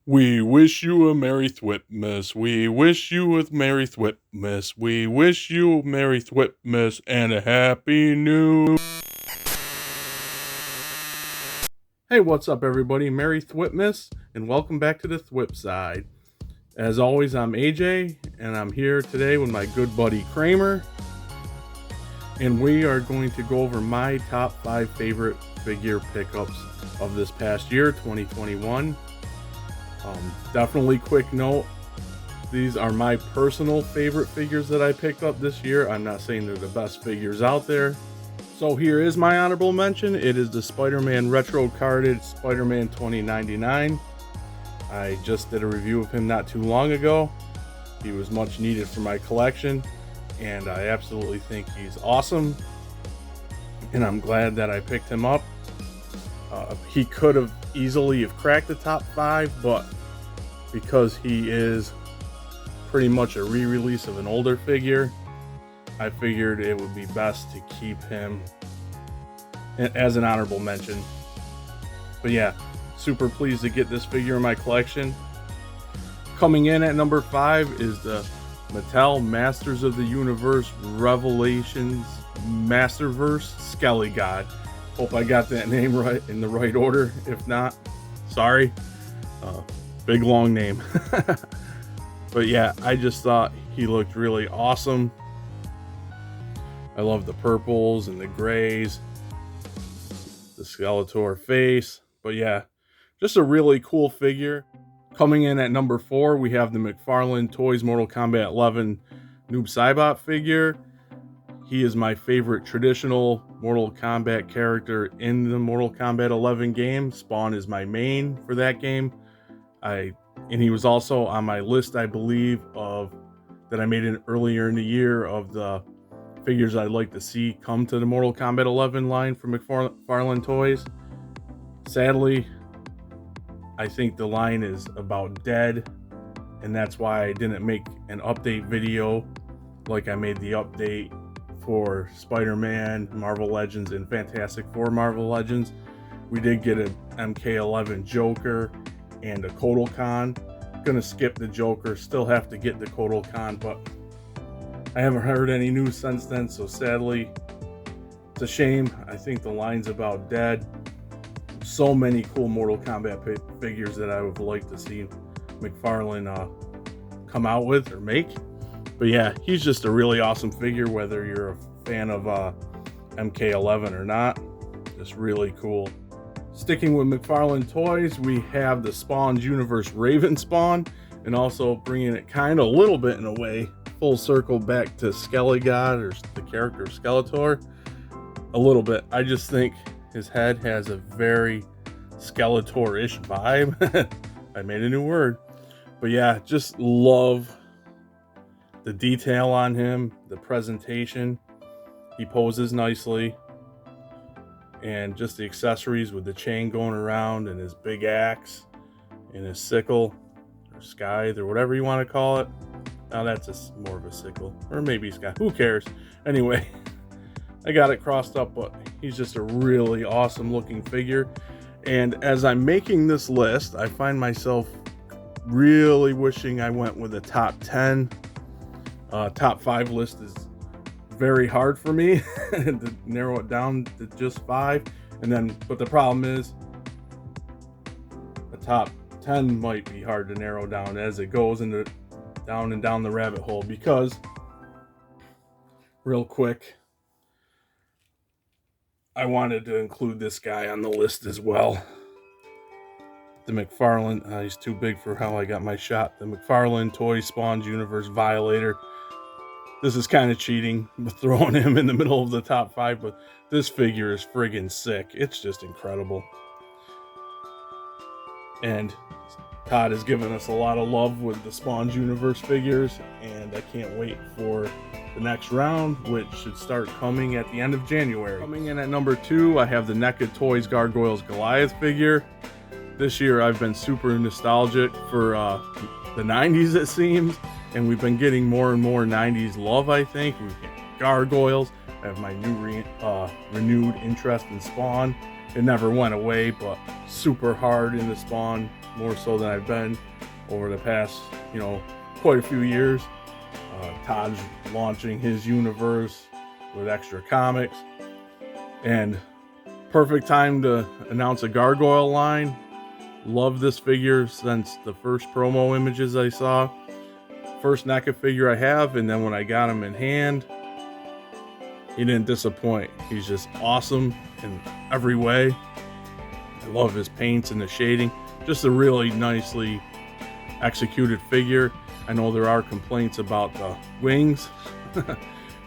We wish you a Merry Thwipmas. We wish you a Merry Thwipmas. We wish you a Merry Thwipmas and a Happy New. Hey, what's up, everybody? Merry Thwipmas, and welcome back to the Thwip side. As always, I'm AJ, and I'm here today with my good buddy Kramer, and we are going to go over my top 5 favorite figure pickups of this past year, 2021. Definitely quick note, these are my personal favorite figures that I picked up this year. I'm not saying they're the best figures out there. So here is my honorable mention. It is the Spider-Man retro carded Spider-Man 2099. I just did a review of him not too long ago. He was much needed for my collection, and I absolutely think he's awesome. And I'm glad that I picked him up. He could have easily have cracked the top 5, but because he is pretty much a re-release of an older figure, I figured it would be best to keep him as an honorable mention. But yeah, super pleased to get this figure in my collection. Coming in at number 5 is the Mattel Masters of the Universe Revelations Masterverse Skelly God. Hope I got that name right in the right order. If not, sorry. Big long name. But yeah, I just thought he looked really awesome. I love the purples and the grays, the Skeletor face. But yeah, just a really cool figure. Coming in at number 4, we have the McFarlane Toys Mortal Kombat 11 Noob Saibot figure. He is my favorite traditional Mortal Kombat character in the Mortal Kombat 11 game. Spawn is my main for that game. And he was also on my list, I believe, of that I made it earlier in the year of the figures I'd like to see come to the Mortal Kombat 11 line from McFarlane Toys. Sadly, I think the line is about dead, and that's why I didn't make an update video like I made the update for Spider-Man, Marvel Legends, and Fantastic Four Marvel Legends. We did get an MK11 Joker and a Kotal Khan. Gonna skip the Joker, still have to get the Kotal Khan, but I haven't heard any news since then, so sadly, it's a shame. I think the line's about dead. So many cool Mortal Kombat figures that I would like to see McFarlane come out with or make. But yeah, he's just a really awesome figure, whether you're a fan of MK11 or not. Just really cool. Sticking with McFarlane Toys, we have the Spawn's Universe Raven Spawn, and also bringing it kind of a little bit in a way, full circle back to Skelly God, or the character of Skeletor. A little bit. I just think his head has a very Skeletor-ish vibe. I made a new word. But yeah, just love the detail on him, the presentation. He poses nicely. And just the accessories with the chain going around and his big axe and his sickle or scythe or whatever you want to call it. Now that's more of a sickle, or maybe scythe. Who cares? Anyway, I got it crossed up, but he's just a really awesome looking figure. And as I'm making this list, I find myself really wishing I went with a top 10. Top 5 list is very hard for me to narrow it down to just 5, but the problem is the top 10 might be hard to narrow down as it goes into down the rabbit hole, because real quick, I wanted to include this guy on the list as well. The McFarlane, he's too big for how I got my shot. The McFarlane Toy Spawn's Universe Violator. This is kind of cheating, throwing him in the middle of the top 5, but this figure is friggin' sick. It's just incredible. And Todd has given us a lot of love with the Spawn's Universe figures, and I can't wait for the next round, which should start coming at the end of January. Coming in at number 2, I have the NECA Toys Gargoyles Goliath figure. This year I've been super nostalgic for the 90s, it seems. And we've been getting more and more 90s love, I think. We've got Gargoyles. I have my new renewed interest in Spawn. it never went away, but super hard in the spawn, more so than I've been over the past, quite a few years. Todd's launching his universe with extra comics, and perfect time to announce a gargoyle line. Love this figure since the first promo images I saw. First NECA figure I have, and then when I got him in hand, he didn't disappoint. He's just awesome in every way. I love his paints and the shading. Just a really nicely executed figure. I know there are complaints about the wings,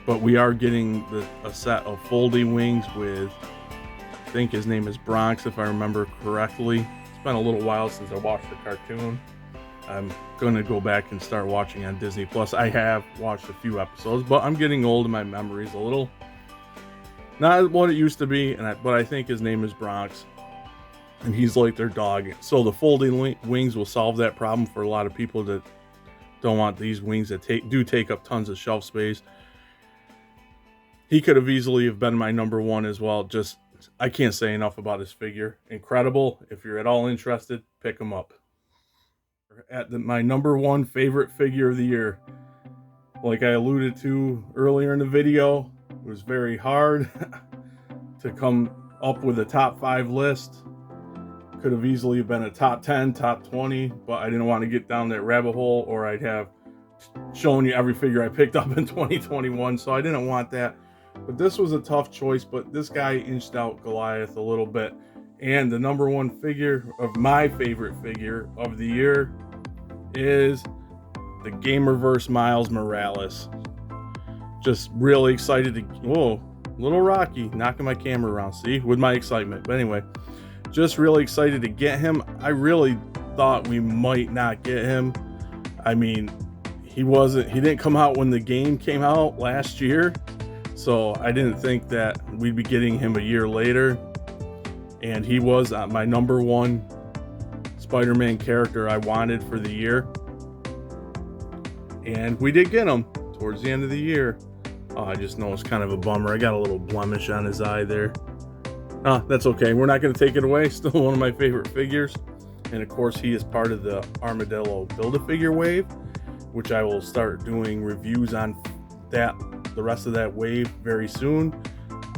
but we are getting a set of folding wings with, I think his name is Bronx, if I remember correctly. It's been a little while since I watched the cartoon. I'm going to go back and start watching on Disney Plus. I have watched a few episodes, but I'm getting old and my memory's a little not what it used to be. But I think his name is Bronx, and he's like their dog. So the folding wings will solve that problem for a lot of people that don't want these wings that take up tons of shelf space. He could have easily have been my number one as well. Just, I can't say enough about his figure. Incredible. If you're at all interested, pick him up. My number one favorite figure of the year, like I alluded to earlier in the video, it was very hard to come up with a top 5 list. Could have easily been a top 10, top 20, but I didn't want to get down that rabbit hole, or I'd have shown you every figure I picked up in 2021, so I didn't want that. But this was a tough choice, but this guy inched out Goliath a little bit. And the number one figure of my favorite figure of the year is the Gamerverse Miles Morales. Just really excited to, whoa, little rocky, knocking my camera around, see, with my excitement. But anyway, just really excited to get him. I really thought we might not get him. I mean, he didn't come out when the game came out last year, so I didn't think that we'd be getting him a year later. And he was my number one Spider-Man character I wanted for the year. And we did get him towards the end of the year. Oh, I just know it's kind of a bummer. I got a little blemish on his eye there. That's okay. We're not going to take it away. Still one of my favorite figures. And of course, he is part of the Armadillo Build-A-Figure wave, which I will start doing reviews on the rest of that wave very soon.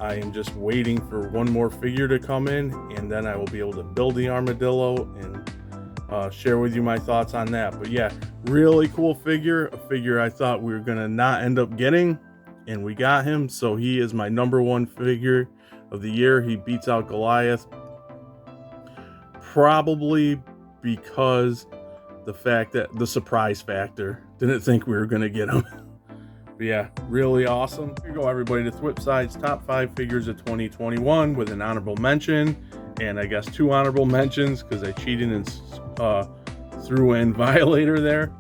I am just waiting for one more figure to come in, and then I will be able to build the Armadillo and share with you my thoughts on that. But yeah, really cool figure, a figure I thought we were going to not end up getting, and we got him. So he is my number one figure of the year. He beats out Goliath, probably because the fact that the surprise factor. Didn't think we were going to get him. But yeah, really awesome. Here you go, everybody, to Thwip Side's top 5 figures of 2021 with an honorable mention, and I guess 2 honorable mentions because I cheated and threw in Violator there.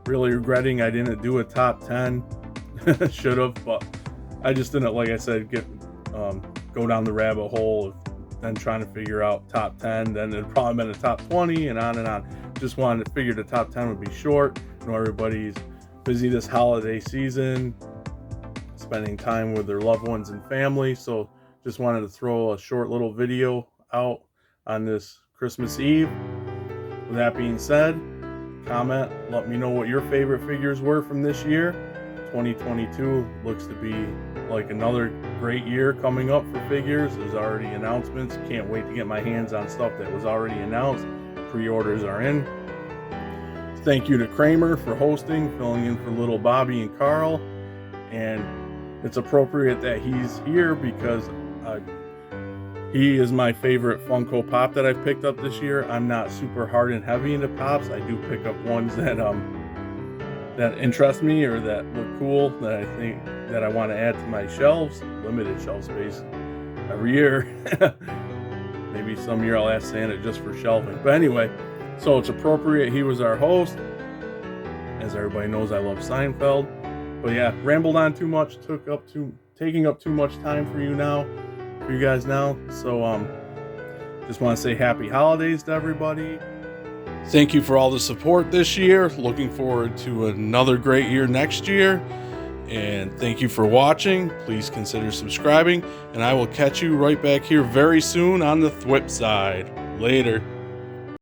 Really regretting I didn't do a top 10. Should have, but I just didn't, like I said, go down the rabbit hole of then trying to figure out top 10. Then it'd probably been a top 20 and on and on. Just wanted to figure the top 10 would be short. I know everybody's busy this holiday season, spending time with their loved ones and family, so just wanted to throw a short little video out on this Christmas Eve. With that being said, comment, let me know what your favorite figures were from this year. 2022 looks to be like another great year coming up for figures. There's already announcements. Can't wait to get my hands on stuff that was already announced. Pre-orders are in. Thank you to Kramer for hosting, filling in for little Bobby and Carl. And it's appropriate that he's here because he is my favorite Funko Pop that I've picked up this year. I'm not super hard and heavy into Pops. I do pick up ones that interest me or that look cool, that I think that I want to add to my shelves. Limited shelf space every year. Maybe some year I'll ask Santa just for shelving. But anyway, so it's appropriate he was our host. As everybody knows, I love Seinfeld. But yeah, rambled on too much, taking up too much time for you guys now. So just want to say happy holidays to everybody. Thank you for all the support this year. Looking forward to another great year next year. And thank you for watching. Please consider subscribing, and I will catch you right back here very soon on the Thwip side. Later.